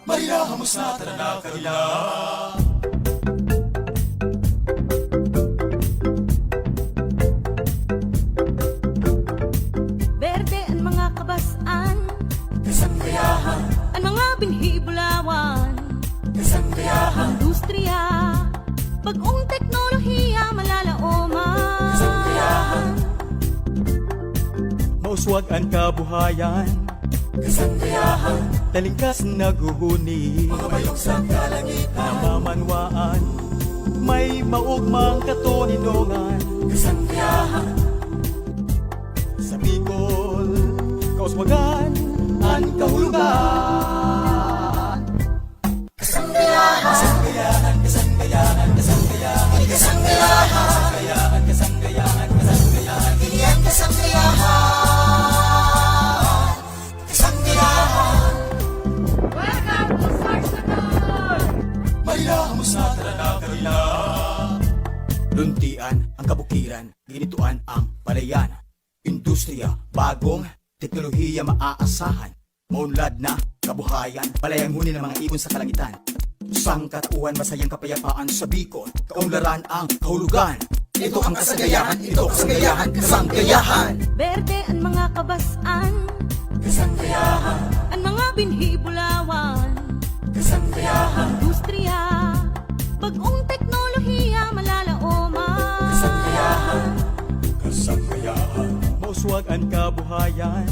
Marihamos na tara na kanila. Berde ang mga kabasan, Kasanggayahan, ang mga binhi-bulawan, kasanggayahan, industriya, bagong teknolohiya malalaoman. kasanggayahan, Mauswag ang kabuhayan, kasanggayahan, talingkas naguhuni, mga bayong sa kalangitan. namamanwaan, may maugmang katuninongan. Kasanggayahan, Sa Bicol, kauswagan, ang kahulugan. kasanggayahan, kasanggayahan, kasanggayahan, kasanggayahan, kasanggayahan, kasanggayahan, kasanggayahan, iniyan kasanggayahan, kasanggayahan. Welcome to Sarsagon! Marihamos na tara na kanila. Luntian ang kabukiran, ginituan ang palayan. Industriya, bagong teknolohiya maaasahan. Maunlad na kabuhayan, palayang huni ng mga ibon sa kalangitan. Sang katauhan, masayang kapayapaan sa Bicol, kaunlaran ang kahulugan. Ito ang kasanggayahan, ito kasanggayahan, kasanggayahan, Berde ang mga kabasan, kasanggayahan, ang mga binhi-bulawan, kasanggayahan, industriya, bagong teknolohiya malalaoman. kasanggayahan, Kasanggayahan, mauswag ang kabuhayan,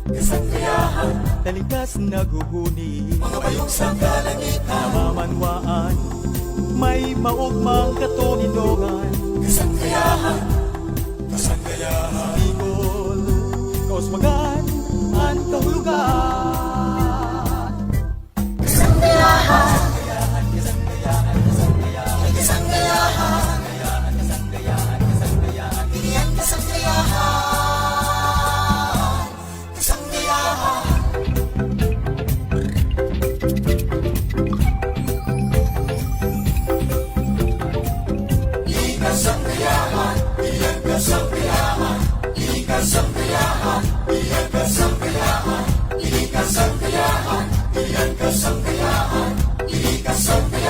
kasanggayahan, talingkas naguhuni, mga bayong sa kalangitan. namamanwaan, may maugmang katuninongan. Kasanggayahan, kasanggayahan, Bicol, kauswagan, ang kahulugan. kasanggayahan, kasanggayahan, kasanggayahan, iniyan kasanggayahan, kasanggayahan. Kasanggayahan, iyan kasanggayahan, ini kasanggayahan, iyan kasanggayahan, ini kasanggayahan, iyan kasanggayahan, ini kasanggayahan.